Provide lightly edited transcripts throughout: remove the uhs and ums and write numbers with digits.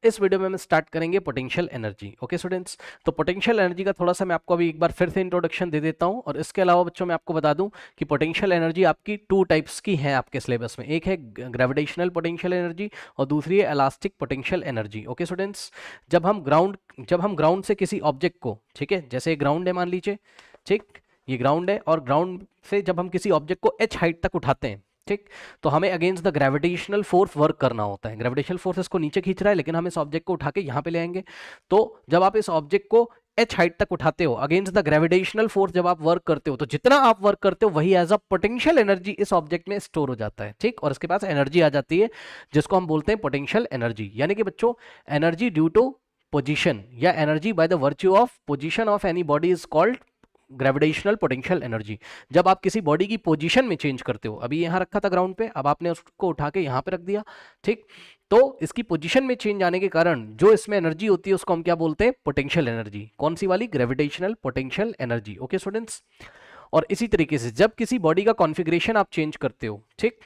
इस वीडियो में हम स्टार्ट करेंगे पोटेंशियल एनर्जी। ओके स्टूडेंट्स, तो पोटेंशियल एनर्जी का थोड़ा सा मैं आपको अभी एक बार फिर से इंट्रोडक्शन दे देता हूं, और इसके अलावा बच्चों मैं आपको बता दूं कि पोटेंशियल एनर्जी आपकी टू टाइप्स की है आपके सिलेबस में। एक है ग्रेविटेशनल पोटेंशियल एनर्जी और दूसरी है elastic potential energy. Okay students, जब हम ग्राउंड से किसी ऑब्जेक्ट को, ठीक है, जैसे ग्राउंड है मान लीजिए, ठीक, ये ग्राउंड है, और ग्राउंड से जब हम किसी ऑब्जेक्ट को h हाइट तक उठाते हैं, ठीक, तो हमें against the gravitational force work करना होता है। ग्रेविटेशनल फोर्स इसको नीचे खींच रहा है, लेकिन हम इस ऑब्जेक्ट को उठा के यहाँ पे ले आएंगे। तो जब आप इस ऑब्जेक्ट को h हाइट तक उठाते हो अगेंस्ट द ग्रेविटेशनल फोर्स, जब आप वर्क करते हो तो जितना आप वर्क करते हो वही एज अ पोटेंशियल एनर्जी इस ऑब्जेक्ट में स्टोर हो जाता है, ठीक, और इसके पास एनर्जी आ जाती है जिसको हम बोलते हैं पोटेंशियल एनर्जी। यानी कि बच्चों, एनर्जी ड्यू टू पोजिशन या energy by the virtue of position of any body is called gravitational potential energy. जब आप किसी बॉडी की पोजीशन में चेंज करते हो, अभी यहां रखा था ग्राउंड पे, अब आपने उसको उठा के यहां पे रख दिया, ठीक, तो इसकी पोजीशन में चेंज आने के कारण जो इसमें एनर्जी होती है उसको हम क्या बोलते हैं? Potential energy. कौन सी वाली? Gravitational potential energy. Okay students, और इसी तरीके से जब किसी बॉडी का कॉन्फ़िगरेशन आप चेंज करते हो, ठीक,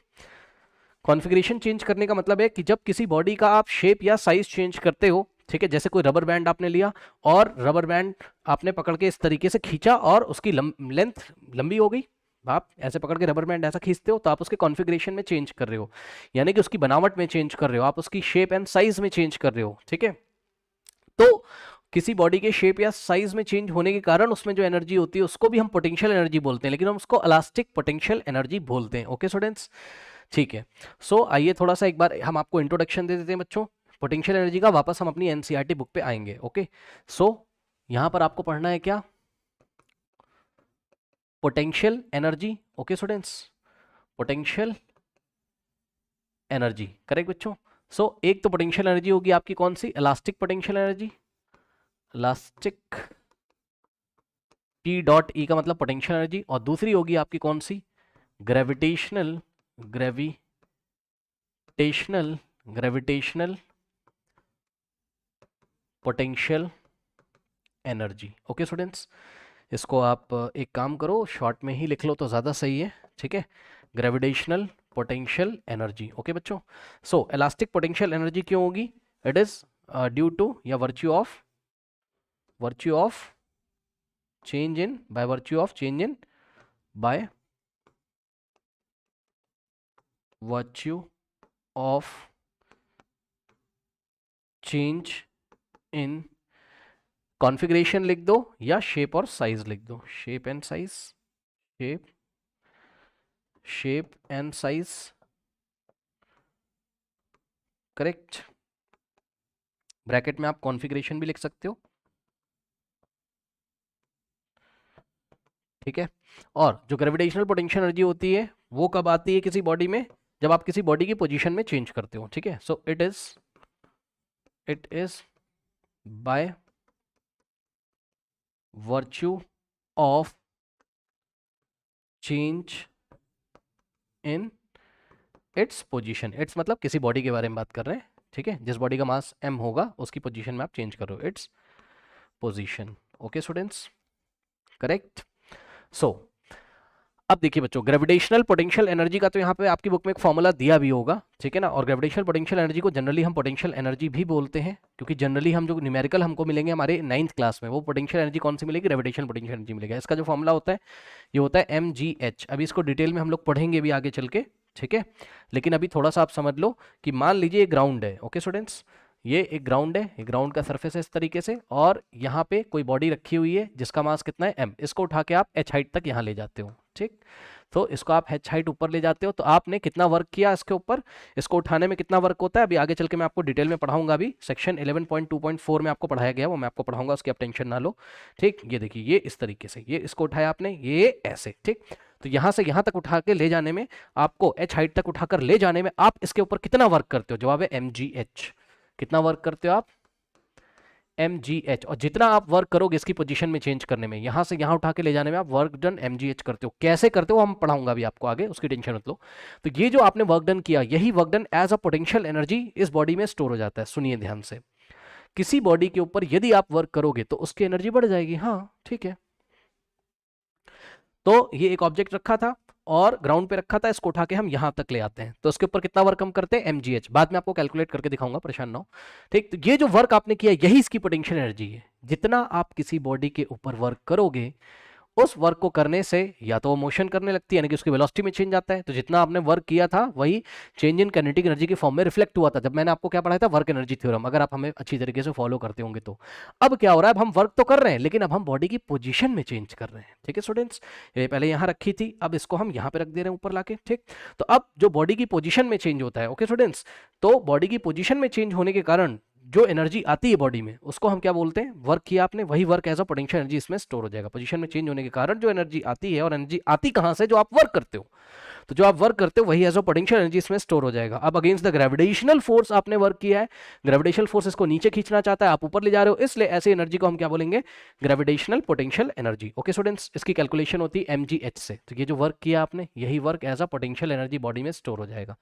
कॉन्फ़िगरेशन चेंज करने का मतलब है कि जब किसी बॉडी का आप शेप या साइज चेंज करते हो, ठीक है, जैसे कोई रबर बैंड आपने लिया और रबर बैंड आपने पकड़ के इस तरीके से खींचा और उसकी लेंथ लंबी हो गई, आप ऐसे पकड़ के रबर बैंड ऐसा खींचते हो तो आप उसके कॉन्फ़िगरेशन में चेंज कर रहे हो, यानी कि उसकी बनावट में चेंज कर रहे हो, आप उसकी शेप एंड साइज में चेंज कर रहे हो, ठीक है। तो किसी बॉडी के शेप या साइज में चेंज होने के कारण उसमें जो एनर्जी होती है उसको भी हम पोटेंशियल एनर्जी बोलते हैं, लेकिन हम उसको इलास्टिक पोटेंशियल एनर्जी बोलते हैं। ओके स्टूडेंट्स, ठीक है। सो आइए थोड़ा सा एक बार हम आपको इंट्रोडक्शन दे देते हैं बच्चों पोटेंशियल एनर्जी का। वापस हम अपनी एनसीईआरटी बुक पे आएंगे। ओके, सो यहां पर आपको पढ़ना है क्या? Potential energy. Okay students, potential energy, correct बच्चों। सो एक तो पोटेंशियल एनर्जी होगी आपकी कौन सी? Elastic potential energy, elastic, P dot E का मतलब पोटेंशियल एनर्जी, और दूसरी होगी आपकी कौन सी? Gravitational, gravitational potential energy. Okay students, इसको आप एक काम करो, शॉर्ट में ही लिख लो तो ज़्यादा सही है, ठीक है, ग्रेविटेशनल पोटेंशियल एनर्जी। ओके बच्चों, सो इलास्टिक पोटेंशियल एनर्जी क्यों होगी? इट इज ड्यू टू या virtue of change in, bye virtue of change in, bye virtue of change in configuration लिख दो या शेप और साइज लिख दो, shape and size, shape and size, correct. Bracket में आप कॉन्फ़िगरेशन भी लिख सकते हो, ठीक है। और जो ग्रेविटेशनल पोटेंशियल एनर्जी होती है वो कब आती है किसी बॉडी में? जब आप किसी बॉडी की पोजीशन में चेंज करते हो, ठीक है। So it is by virtue of change in its position. It's मतलब किसी बॉडी के बारे में बात कर रहे हैं, ठीक है, जिस बॉडी का मास m होगा उसकी पोजीशन में आप चेंज कर रहे हो, its position. Okay students, correct. So अब देखिए बच्चों, ग्रेविटेशनल पोटेंशियल एनर्जी का तो यहाँ पे आपकी बुक में एक फॉर्मूला दिया भी होगा, ठीक है ना, और ग्रेविटेशनल पोटेंशियल एनर्जी को जनरली हम पोटेंशियल एनर्जी भी बोलते हैं, क्योंकि जनरली हम जो न्यूमेरिकल हमको मिलेंगे हमारे 9th क्लास में, वो पोटेंशियल एनर्जी कौन सी मिलेगी? ग्रेविटेशनल पोटेंशियल एनर्जी मिलेगा। इसका जो फॉर्मूला होता है ये होता है mgh। अभी इसको डिटेल में हम लोग पढ़ेंगे भी आगे चल के, ठीक है, लेकिन अभी थोड़ा सा आप समझ लो कि मान लीजिए ग्राउंड है। ओके स्टूडेंट्स, ये एक ग्राउंड है, एक ग्राउंड का सरफेस है इस तरीके से, और यहाँ पे कोई बॉडी रखी हुई है जिसका मास कितना है? m। इसको उठा के आप h हाइट तक यहाँ ले जाते हो, ठीक, तो इसको आप h हाइट ऊपर ले जाते हो, तो आपने कितना वर्क किया इसके ऊपर? इसको उठाने में कितना वर्क होता है अभी आगे चल के मैं आपको डिटेल में पढ़ाऊंगा। अभी सेक्शन 11.2.4 में आपको पढ़ाया गया, वो मैं आपको पढ़ाऊंगा, उसकी आप टेंशन ना लो, ठीक। ये देखिए, ये इस तरीके से, ये इसको उठाया आपने, ये ऐसे, ठीक, तो यहां से यहां तक उठा के ले जाने में आपको, h हाइट तक उठाकर ले जाने में आप इसके ऊपर कितना वर्क करते हो? जवाब है mgh। कितना वर्क करते हो आप? mgh। और जितना आप वर्क करोगे इसकी पोजीशन में चेंज करने में, यहां से यहां उठा के ले जाने में, आप वर्क डन mgh करते हो। कैसे करते हो हम पढ़ाऊंगा अभी आपको आगे, उसकी टेंशन मत लो। तो ये जो आपने वर्क डन किया, यही work done as a potential energy इस बॉडी में स्टोर हो जाता है। सुनिए ध्यान से, किसी बॉडी के ऊपर यदि आप वर्क करोगे तो उसकी एनर्जी बढ़ जाएगी, हाँ ठीक है। तो ये एक ऑब्जेक्ट रखा था, और ग्राउंड पे रखा था, इसको उठा के हम यहां तक ले आते हैं, तो इसके ऊपर कितना वर्क हम करते हैं mgh, बाद में आपको कैलकुलेट करके दिखाऊंगा, परेशान ना हो। ठीक, तो ये जो वर्क आपने किया यही इसकी पोटेंशियल एनर्जी है। जितना आप किसी बॉडी के ऊपर वर्क करोगे, उस वर्क को करने से या तो वो मोशन करने लगती है, यानी कि उसकी वेलोसिटी में चेंज आता है, तो जितना आपने वर्क किया था वही चेंज इन काइनेटिक एनर्जी के फॉर्म में रिफ्लेक्ट हुआ था, जब मैंने आपको क्या पढ़ाया था, वर्क एनर्जी थ्योरम, अगर आप हमें अच्छी तरीके से फॉलो करते होंगे तो। अब क्या हो रहा है, अब हम वर्क तो कर रहे हैं लेकिन अब हम बॉडी की पोजीशन में चेंज कर रहे हैं। ठीक है स्टूडेंट्स, ये पहले यहाँ रखी थी, अब इसको हम यहाँ पे रख दे रहे हैं ऊपर लाके। ठीक, तो अब जो बॉडी की पोजीशन में चेंज होता है, ओके स्टूडेंट्स, तो बॉडी की पोजीशन में चेंज होने के कारण जो एनर्जी आती है बॉडी में, उसको हम क्या बोलते हैं, वर्क किया आपने, वही work as a potential energy इसमें स्टोर हो जाएगा। पोजीशन में चेंज होने के कारण जो एनर्जी आती है, और एनर्जी आती कहां से, जो आप वर्क करते हो, तो जो आप वर्क करते हो वही एज अ पोटेंशियल एनर्जी इसमें स्टोर हो जाएगा। अब अगेंस्ट द ग्रेविटेशनल फोर्स आपने वर्क किया है, ग्रेविटेशनल फोर्स इसको नीचे खींचना चाहता है, आप ऊपर ले जा रहे हो, इसलिए ऐसी एनर्जी को हम क्या बोलेंगे, gravitational potential energy. Okay students, इसकी कैलकुलेशन होती है mgh से, तो ये जो वर्क किया आपने, यही work as a potential energy body में स्टोर हो जाएगा।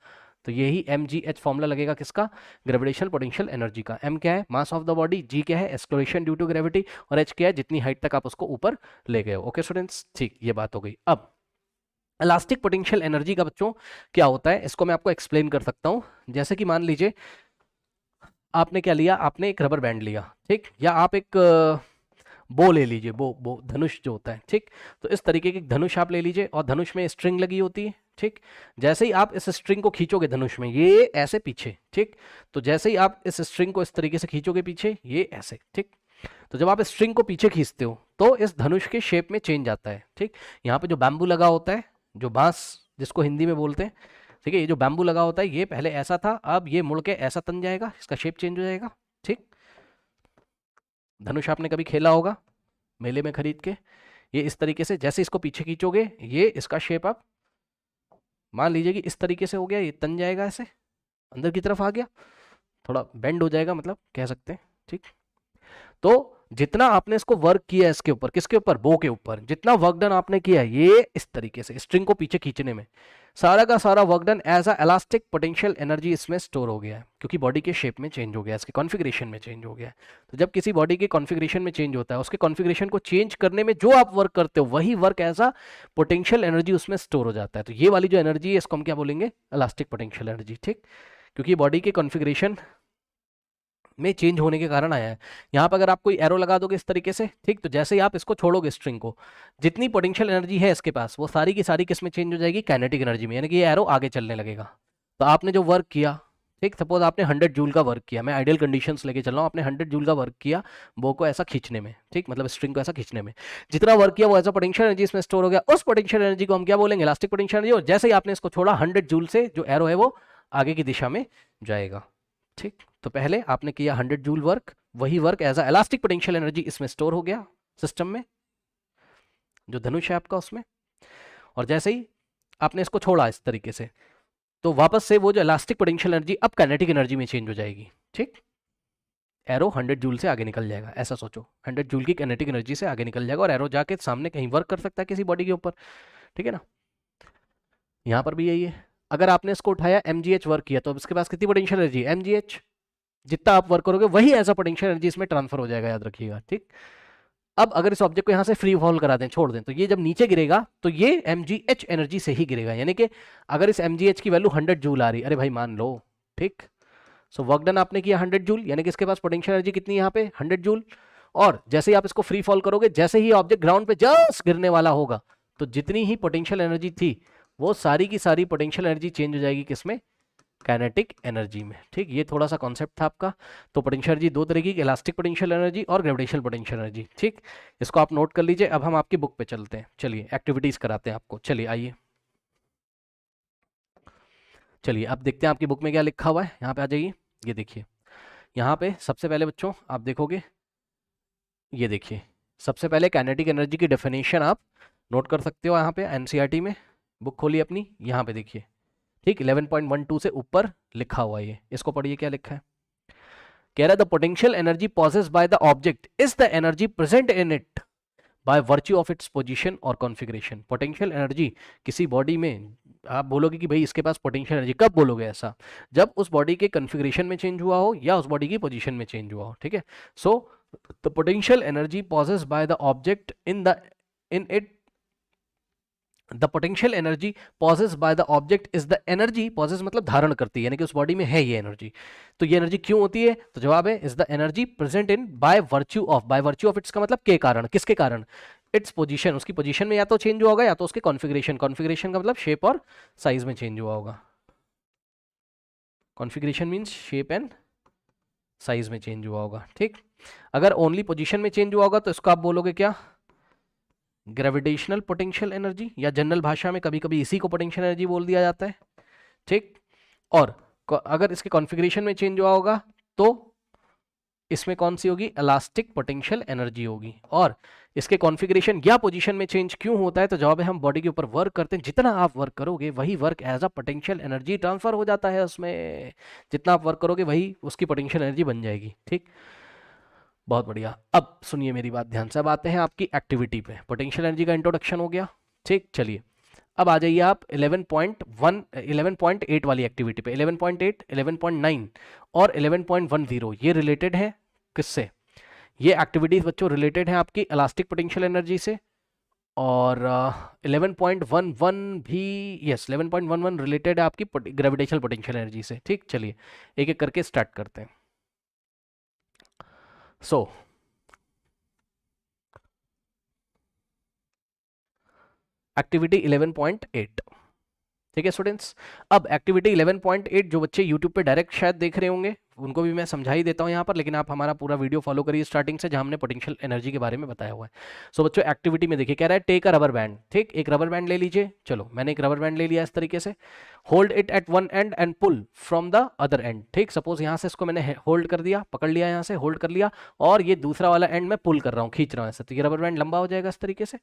तो यही mgh फॉर्मूला लगेगा किसका, ग्रेविटेशनल पोटेंशियल एनर्जी का। m क्या है, mass of the body, g क्या है, एक्सलेरेशन ड्यू टू ग्रेविटी, और h क्या है, जितनी हाइट तक आप उसको ऊपर ले गए हो। ओके स्टूडेंट्स, ठीक, ये बात हो गई। अब इलास्टिक पोटेंशियल एनर्जी का बच्चों क्या होता है, इसको मैं आपको एक्सप्लेन कर सकता हूं। जैसे कि मान लीजिए आपने क्या लिया, आपने एक रबर बैंड लिया, ठीक, या आप एक बो ले लीजिए, बो धनुष जो होता है, ठीक, तो इस तरीके की धनुष आप ले लीजिए, और धनुष में स्ट्रिंग लगी होती है। ठीक, जैसे ही आप इस स्ट्रिंग को खींचोगे धनुष में, ये ऐसे पीछे, ठीक, तो जैसे ही आप इस स्ट्रिंग को इस तरीके से खींचोगे पीछे, ये ऐसे, ठीक, तो जब आप स्ट्रिंग को पीछे खींचते हो तो इस धनुष के शेप में चेंज आता है। ठीक, यहाँ पे जो बैम्बू लगा होता है, जो बांस जिसको हिंदी में बोलते हैं, ठीक है, ये जो बैम्बू लगा होता है ये पहले ऐसा था, अब ये मुड़ के ऐसा तन जाएगा, इसका शेप चेंज हो जाएगा। ठीक, धनुष आपने कभी खेला होगा मेले में खरीद के, ये इस तरीके से, जैसे इसको पीछे खींचोगे ये इसका शेप आप मान लीजिए कि इस तरीके से हो गया, ये तन जाएगा, ऐसे अंदर की तरफ आ गया, थोड़ा बेंड हो जाएगा, मतलब कह सकते हैं। ठीक, तो जितना आपने इसको वर्क किया है इसके ऊपर, किसके ऊपर, बो के ऊपर, जितना वर्क डन आपने किया है ये इस तरीके से स्ट्रिंग को पीछे खींचने में, सारा का सारा work done as a elastic potential energy इसमें स्टोर हो गया है, क्योंकि बॉडी के शेप में चेंज हो गया है, इसके कॉन्फ़िगरेशन में चेंज हो गया है। तो जब किसी बॉडी के कॉन्फ़िगरेशन में चेंज होता है, उसके कॉन्फ़िगरेशन को चेंज करने में जो आप वर्क करते हो वही work as a potential energy उसमें स्टोर हो जाता है। तो ये वाली जो एनर्जी है इसको हम क्या बोलेंगे, इलास्टिक पोटेंशियल एनर्जी। ठीक, क्योंकि बॉडी के कॉन्फ़िगरेशन में चेंज होने के कारण आया है। यहाँ पर अगर आप कोई एरो लगा दोगे इस तरीके से, ठीक, तो जैसे ही आप इसको छोड़ोगे स्ट्रिंग को, जितनी पोटेंशियल एनर्जी है इसके पास वो सारी की सारी किस में चेंज हो जाएगी, काइनेटिक एनर्जी में, यानी कि ये एरो आगे चलने लगेगा। तो आपने जो वर्क किया, ठीक, सपोज आपने 100 जूल का वर्क किया, मैं आइडियल कंडीशंस लेके चल रहा हूँ, आपने 100 जूल का वर्क किया बो को ऐसा खींचने में, ठीक, मतलब स्ट्रिंग को ऐसा खींचने में, जितना वर्क किया वो ऐसा पोटेंशियल एनर्जी इसमें स्टोर हो गया, उस पोटेंशियल एनर्जी को हम क्या बोलेंगे, इलास्टिक पोटेंशियल एनर्जी। और जैसे ही आपने इसको छोड़ा 100 जूल से जो एरो है वो आगे की दिशा में जाएगा। ठीक, तो पहले आपने किया 100 जूल वर्क, वही work as a elastic potential energy इसमें स्टोर हो गया सिस्टम में, जो धनुष है आपका उसमें, और जैसे ही आपने इसको छोड़ा इस तरीके से, तो वापस से वो जो इलास्टिक पोटेंशियल एनर्जी अब काइनेटिक एनर्जी में चेंज हो जाएगी। ठीक, एरो 100 जूल से आगे निकल जाएगा, ऐसा सोचो, 100 जूल की काइनेटिक एनर्जी से आगे निकल जाएगा, और एरो जाके सामने कहीं वर्क कर सकता है किसी बॉडी के ऊपर। ठीक है ना, यहां पर भी यही है, अगर आपने इसको उठाया mgh वर्क किया, तो अब इसके पास कितनी पोटेंशियल एनर्जी, mgh, जितना आप वर्क करोगे वही एज अ पोटेंशियल एनर्जी इसमें ट्रांसफर हो जाएगा, याद रखिएगा। ठीक, अब अगर इस ऑब्जेक्ट को यहां से फ्री फॉल करा दें, छोड़ दें, तो ये जब नीचे गिरेगा तो ये mgh एनर्जी से ही गिरेगा, यानी कि अगर इस mgh की वैल्यू 100 जूल आ रही, अरे भाई मान लो, ठीक, सो वर्क डन आपने किया 100 जूल, यानी कि इसके पास पोटेंशियल एनर्जी कितनी है यहाँ पे 100 जूल, और जैसे ही आप इसको फ्री फॉल करोगे, जैसे ही ऑब्जेक्ट ग्राउंड पे जस्ट गिरने वाला होगा, तो जितनी ही पोटेंशियल एनर्जी थी वो सारी की सारी पोटेंशियल एनर्जी चेंज हो जाएगी किसमें, काइनेटिक एनर्जी में। ठीक, ये थोड़ा सा कॉन्सेप्ट था आपका। तो पोटेंशियल एनर्जी दो तरीके की, इलास्टिक पोटेंशियल एनर्जी और ग्रेविटेशनल पोटेंशियल एनर्जी। ठीक, इसको आप नोट कर लीजिए। अब हम आपकी बुक पे चलते हैं, चलिए एक्टिविटीज कराते हैं आपको, चलिए आइए, चलिए अब देखते हैं आपकी बुक में क्या लिखा हुआ है। यहाँ पे आ जाइए, ये देखिए, यहाँ पे सबसे पहले बच्चों आप देखोगे, ये देखिए, सबसे पहले काइनेटिक एनर्जी की डेफिनेशन आप नोट कर सकते हो, यहाँ पे एनसीईआरटी में बुक खोलिए अपनी, यहाँ पे देखिए, ठीक, 11.12 से ऊपर लिखा हुआ है, ये इसको पढ़िए क्या लिखा है। कह रहा है the potential energy possessed by the object is the energy present in it by virtue of its position और कॉन्फ़िगरेशन। पोटेंशियल एनर्जी किसी बॉडी में, आप बोलोगे कि भाई इसके पास पोटेंशियल एनर्जी, कब बोलोगे ऐसा, जब उस बॉडी के कॉन्फ़िगरेशन में चेंज हुआ हो या उस बॉडी की पोजीशन में चेंज हुआ हो। ठीक है, so the potential energy possessed by the object in it the potential energy possess by the object is the energy, possess मतलब धारण करती है, यानी कि उस बॉडी में है ये एनर्जी। तो ये एनर्जी क्यों होती है? तो जवाब है is the energy present in by virtue of, bye virtue of it's का मतलब के कारण, किसके कारण? इट्स पोजीशन, उसकी पोजीशन में या तो चेंज हुआ होगा या तो उसके कॉन्फ़िगरेशन, कॉन्फ़िगरेशन का मतलब शेप और साइज में चेंज हुआ होगा। Configuration means shape and size में चेंज हुआ होगा, ठीक। अगर ओनली पोजीशन में चेंज हुआ होगा तो इसको आप बोलोगे क्या? ग्रेविटेशनल पोटेंशियल एनर्जी, या जनरल भाषा में कभी कभी इसी को पोटेंशियल एनर्जी बोल दिया जाता है, ठीक। और अगर इसके कॉन्फ़िगरेशन में चेंज हुआ होगा तो इसमें कौन सी होगी? इलास्टिक पोटेंशियल एनर्जी होगी। और इसके कॉन्फ़िगरेशन या पोजीशन में चेंज क्यों होता है? तो जवाब है हम बॉडी के ऊपर वर्क करते हैं, जितना आप वर्क करोगे वही work as a potential energy transfer हो जाता है उसमें, जितना आप वर्क करोगे वही उसकी पोटेंशियल एनर्जी बन जाएगी, ठीक। बहुत बढ़िया। अब सुनिए मेरी बात ध्यान से, अब आते हैं आपकी एक्टिविटी पे। पोटेंशियल एनर्जी का इंट्रोडक्शन हो गया, ठीक। चलिए अब आ जाइए आप 11.8 वाली एक्टिविटी पे। 11.8, 11.9 और 11.10 ये रिलेटेड है किससे? ये एक्टिविटीज बच्चों रिलेटेड है आपकी इलास्टिक पोटेंशियल एनर्जी से। और 11.11 भी, यस 11.11 रिलेटेड है आपकी ग्रेविटेशनल पोटेंशियल एनर्जी से, ठीक। चलिए एक एक करके स्टार्ट करते हैं। सो एक्टिविटी 11.8, ठीक है स्टूडेंट्स। अब एक्टिविटी 11.8 जो बच्चे यूट्यूब पे डायरेक्ट शायद देख रहे होंगे उनको भी मैं समझा ही देता हूँ यहाँ पर, लेकिन आप हमारा पूरा वीडियो फॉलो करिए स्टार्टिंग से, जहाँ हमने पोटेंशियल एनर्जी के बारे में बताया हुआ है। सो बच्चों एक्टिविटी में देखिए, कह रहा है टेक अ रबर बैंड, ठीक। एक रबर बैंड ले लीजिए। चलो मैंने एक रबर बैंड ले लिया इस तरीके से। Hold it at one end and pull from the other end, ठीक। सपोज यहाँ से इसको मैंने होल्ड कर दिया, पकड़ लिया, यहाँ से होल्ड कर लिया, और ये दूसरा वाला एंड मैं पुल कर रहा हूँ, खींच रहा हूँ ऐसे, तो ये रबर बैंड लंबा हो जाएगा इस तरीके से,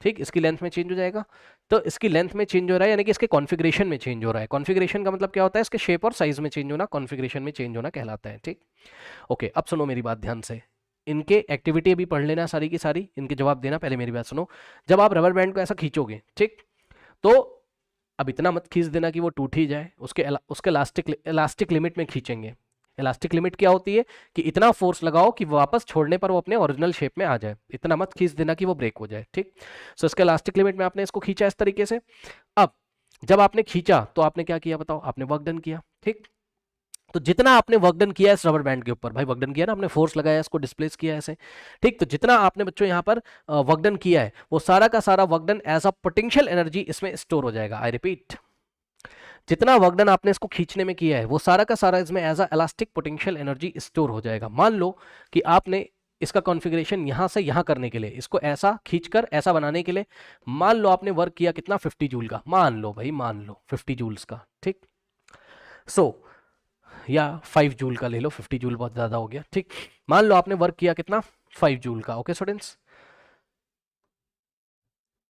ठीक। इसकी लेंथ में चेंज हो जाएगा। तो इसकी लेंथ में चेंज हो रहा है यानी कि इसके कॉन्फ़िगरेशन में चेंज हो रहा है। कॉन्फ़िगरेशन का मतलब क्या होता है? इसके शेप और साइज में चेंज होना, कॉन्फ़िगरेशन में चेंज होना कहलाता है, ठीक। ओके अब सुनो मेरी बात ध्यान से, इनके एक्टिविटी अभी पढ़ लेना सारी की सारी, इनके जवाब देना। पहले मेरी बात सुनो, जब आप रबर बैंड को ऐसा खींचोगे, ठीक, तो अब इतना मत खींच देना कि वो टूट ही जाए, उसके इलास्टिक लिमिट में खींचेंगे। इलास्टिक लिमिट क्या होती है? कि इतना फोर्स लगाओ कि वापस छोड़ने पर वो अपने ओरिजिनल शेप में आ जाए, इतना मत खींच देना कि वो ब्रेक हो जाए, ठीक। सो इसके इलास्टिक लिमिट में आपने इसको खींचा इस तरीके से। अब जब आपने खींचा तो आपने क्या किया बताओ? आपने वर्क डन किया, ठीक। तो जितना आपने वर्क डन किया इस रबर बैंड के ऊपर, भाई वर्क डन किया ना, आपने फोर्स लगाया, इसको डिस्प्लेस किया ऐसे, ठीक। तो जितना आपने बच्चों यहाँ पर वर्क डन किया है वो सारा का सारा work done as a potential energy इसमें स्टोर हो जाएगा। आई रिपीट, जितना वर्क डन आपने इसको खींचने में किया है वो सारा का सारा इसमें as a elastic potential energy store हो जाएगा। मान लो कि आपने इसका कॉन्फ़िगरेशन यहां से यहां करने के लिए, इसको ऐसा खींचकर ऐसा बनाने के लिए, मान लो आपने वर्क किया कितना? 50 जूल का, मान लो भाई, मान लो 50 जूल्स का, ठीक। सो या 5 जूल का ले लो, 50 जूल बहुत ज्यादा हो गया, ठीक। मान लो आपने वर्क किया कितना? 5 जूल का। Okay students,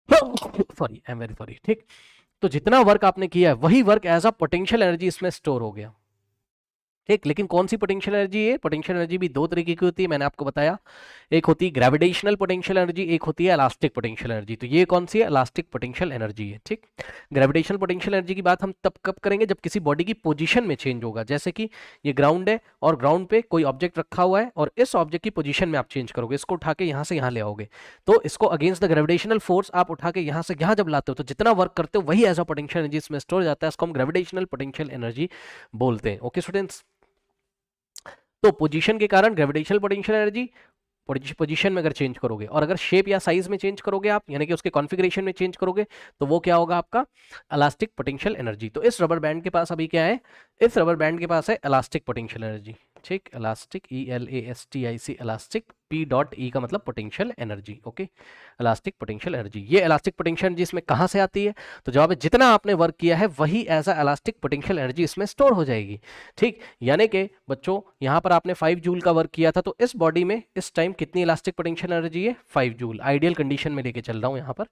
sorry, I am very sorry, ठीक। तो जितना वर्क आपने किया है वही work as a potential energy इसमें स्टोर हो गया, ठीक। लेकिन कौन सी पोटेंशियल एनर्जी है? पोटेंशियल एनर्जी भी दो तरीके की होती है, मैंने आपको बताया। एक होती है ग्रेविटेशनल पोटेंशियल एनर्जी, एक होती है इलास्टिक पोटेंशियल एनर्जी। तो ये कौन सी है? इलास्टिक पोटेंशियल एनर्जी है, ठीक। ग्रेविटेशनल पोटेंशियल एनर्जी की बात हम तब कब करेंगे? जब किसी बॉडी की पोजीशन में चेंज होगा। जैसे कि ये ग्राउंड है और ग्राउंड पे कोई ऑब्जेक्ट रखा हुआ है और इस ऑब्जेक्ट की पोजीशन में आप चेंज करोगे, इसको उठा के यहाँ से यहाँ ले आओगे, तो इसको अगेंस्ट द ग्रेविटेशनल फोर्स आप उठा के यहाँ से यहाँ जब लाते हो तो जितना वर्क करते हो वही एज अ पोटेंशियल एनर्जी इसमें स्टोर हो जाता है। इसको हम ग्रेविटेशनल पोटेंशियल एनर्जी बोलते हैं। ओके स्टूडेंट्स, तो पोजीशन के कारण ग्रेविटेशनल पोटेंशियल एनर्जी, पोजीशन में अगर चेंज करोगे और अगर शेप या साइज में चेंज करोगे आप, यानी कि उसके कॉन्फ़िगरेशन में चेंज करोगे, तो वो क्या होगा? आपका इलास्टिक पोटेंशियल एनर्जी। तो इस रबर बैंड के पास अभी क्या है? इस रबर बैंड के पास है इलास्टिक पोटेंशियल एनर्जी, ठीक। इलास्टिक, ELASTIC, इलास्टिक, P.E का मतलब potential energy, okay. Elastic potential energy, ये इलास्टिक पोटेंशियल एनर्जी इसमें कहाँ से आती है? तो जवाब है जितना आपने वर्क किया है वही as a elastic potential energy इसमें स्टोर हो जाएगी, ठीक। यानी कि बच्चों यहाँ पर आपने 5 जूल का वर्क किया था, तो इस बॉडी में इस टाइम कितनी इलास्टिक पोटेंशियल एनर्जी है? 5 जूल। आइडियल कंडीशन में लेके चल रहा हूँ यहाँ पर,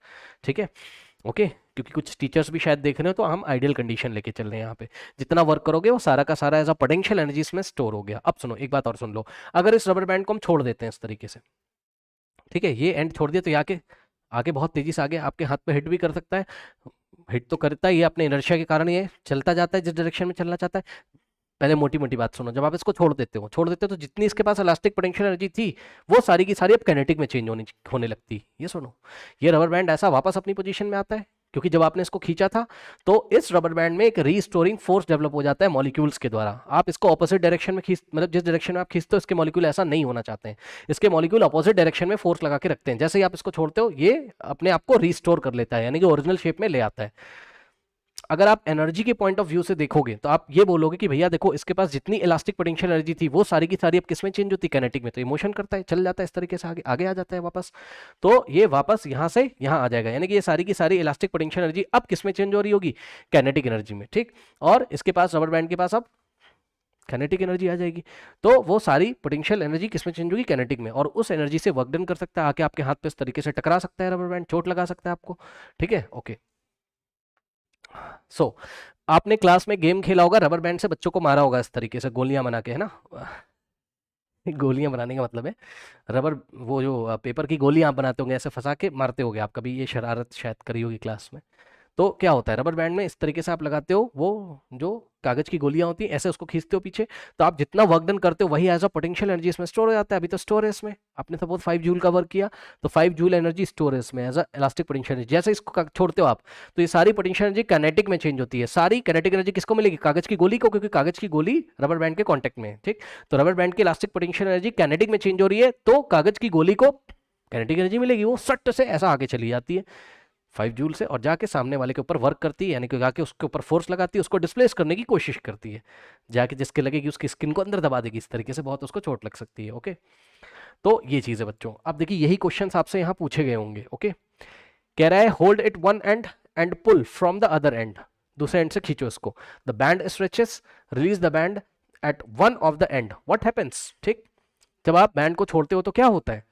ठीक है, ओके। क्योंकि कुछ टीचर्स भी शायद देख रहे हो, तो हम आइडियल कंडीशन लेके चल रहे हैं यहाँ पे। जितना वर्क करोगे वो सारा का सारा एज अ पोटेंशियल एनर्जी इसमें स्टोर हो गया। अब सुनो एक बात और सुन लो, अगर इस रबर बैंड को हम छोड़ देते हैं इस तरीके से, ठीक है, ये एंड छोड़ दिया, तो यहाँ के आगे बहुत तेजी से आगे आपके हाथ पे हिट भी कर सकता है। हिट तो करता है, ये अपने इनर्शिया के कारण ये चलता जाता है जिस डायरेक्शन में चलना चाहता है। पहले मोटी मोटी बात सुनो, जब आप इसको छोड़ देते हो तो जितनी इसके पास इलास्टिक पोटेंशियल एनर्जी थी वो सारी की सारी अब काइनेटिक में चेंज होने लगती। ये सुनो, ये रबर बैंड ऐसा वापस अपनी पोजीशन में आता है, क्योंकि जब आपने इसको खींचा था तो इस रबर बैंड में एक रीस्टोरिंग फोर्स डेवलप हो जाता है मॉलिक्यूल्स के द्वारा। आप इसको ऑपोजिट डायरेक्शन में खींच, मतलब जिस डायरेक्शन में आप खींचते हो इसके मॉलिक्यूल ऐसा नहीं होना चाहते हैं, इसके मॉलिक्यूल ऑपोजिट डायरेक्शन में फोर्स लगा के रखते हैं। जैसे ही आप इसको छोड़ते हो ये अपने आप को रीस्टोर कर लेता है, यानी कि ओरिजिनल शेप में ले आता है। अगर आप एनर्जी के पॉइंट ऑफ व्यू से देखोगे तो आप ये बोलोगे कि भैया देखो इसके पास जितनी इलास्टिक पोटेंशियल एनर्जी थी वो सारी की सारी अब किस में चेंज होती है, काइनेटिक में। तो इमोशन करता है, चल जाता है इस तरीके से आगे आगे आ जाता है वापस। तो ये वापस यहां से यहां आ जाएगा, यानी कि ये सारी की सारी इलास्टिक पोटेंशियल एनर्जी अब किस में चेंज हो रही होगी, काइनेटिक एनर्जी में। ठीक, और इसके पास रबर बैंड के पास अब काइनेटिक एनर्जी आ जाएगी। तो वो सारी पोटेंशियल एनर्जी किसमें चेंज होगी, काइनेटिक में, और उस एनर्जी से वर्क डन कर सकता है, आके आपके हाथ पे इस तरीके से टकरा सकता है रबर बैंड, चोट लगा सकता है आपको। ठीक है, ओके। सो आपने क्लास में गेम खेला होगा, रबर बैंड से बच्चों को मारा होगा इस तरीके से गोलियां बना के, है ना। गोलियां बनाने का मतलब है रबर, वो जो पेपर की गोलियां आप बनाते होंगे ऐसे फंसा के मारते होगे, आप कभी ये शरारत शायद करी होगी क्लास में। तो क्या होता है रबर बैंड में, इस तरीके से आप लगाते हो वो जो कागज की गोलियां होती हैं, ऐसे उसको खींचते हो पीछे, तो आप जितना वर्क डन करते हो वही एज अ पोटेंशियल एनर्जी इसमें स्टोर हो जाता है। अभी तो स्टोर है इसमें, आपने सपोज 5 जूल का वर्क किया तो 5 जूल एनर्जी स्टोर है इसमें as a elastic potential energy. जैसे इसको छोड़ते हो आप तो ये सारी पोटेंशियल एनर्जी काइनेटिक में चेंज होती है। सारी काइनेटिक एनर्जी किसको मिलेगी, कागज की गोली को, क्योंकि कागज की गोली रबर बैंड के कॉन्टेक्ट में है। ठीक, तो रबर बैंड की इलास्टिक पोटेंशियल एनर्जी काइनेटिक में चेंज हो रही है, तो कागज की गोली को काइनेटिक एनर्जी मिलेगी, वो सट से ऐसा आगे चली जाती है 5 जूल से, और जाके सामने वाले के ऊपर वर्क करती है, यानी कि जाके उसके ऊपर फोर्स लगाती है, उसको डिस्प्लेस करने की कोशिश करती है, जाके जिसके लगेगी उसकी स्किन को अंदर दबा देगी, इस तरीके से बहुत उसको चोट लग सकती है। ओके, तो ये चीज है बच्चों। अब देखिए यही क्वेश्चन आपसे यहाँ पूछे गए होंगे। ओके, कह रहा है hold it one end and pull from the other end, दूसरे एंड से खींचो इसको। The band stretches, release the band at one of the end, what happens. ठीक, जब आप बैंड को छोड़ते हो तो क्या होता है,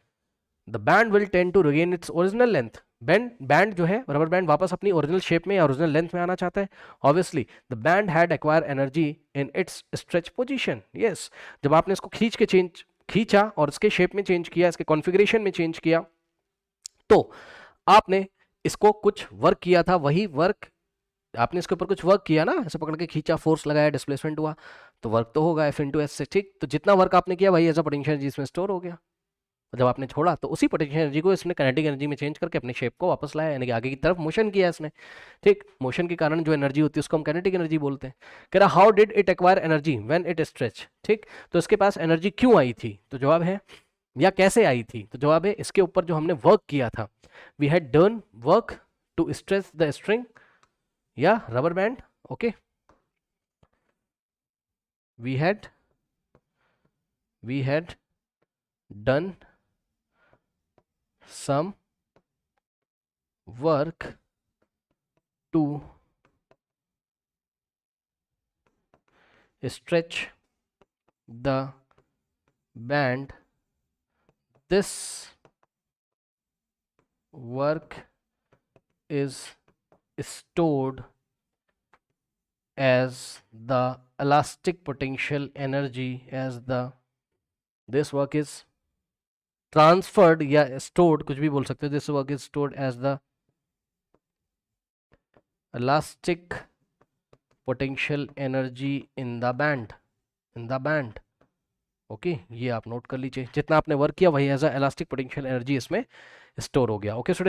the band will tend to regain its original length. Band जो है रबर बैंड वापस अपनी ओरिजिनल शेप में या ओरिजिनल लेंथ में आना चाहता है। Obviously the band had acquire energy in its stretch position. Yes, जब आपने इसको खींचा और इसके शेप में चेंज किया, इसके कॉन्फ़िगरेशन में चेंज किया, तो आपने इसको कुछ वर्क किया था, वही वर्क आपने इसके ऊपर कुछ वर्क किया ना, ऐसे पकड़ के खींचा, फोर्स लगाया, डिस्प्लेसमेंट हुआ, तो वर्क तो होगा F × S से। ठीक, तो जितना वर्क आपने किया वही एज अ पोटेंशियल एनर्जी इसमें स्टोर हो गया। जब आपने छोड़ा तो उसी पोटेंशियल एनर्जी को इसने काइनेटिक एनर्जी में चेंज करके अपने शेप को वापस लाया, यानी कि आगे की तरफ मोशन किया इसने। ठीक, मोशन के कारण जो एनर्जी होती है उसको हम काइनेटिक एनर्जी बोलते हैं। कह रहा how did it acquire energy when it stretch. ठीक, तो इसके पास एनर्जी क्यों आई थी, तो जवाब है, या कैसे आई थी, तो जवाब है इसके ऊपर जो हमने वर्क किया था, we had done work to stretch the string या rubber band. Okay, we had done some work to stretch the band. This work is stored as the elastic potential energy this work is transferred या stored, कुछ भी बोल सकते हो, this work is stored as the elastic potential energy in the band. Okay, ये आप note कर लीजिए, जितना आपने वर्क किया वही as a elastic potential energy इसमें स्टोर हो गया। Okay student.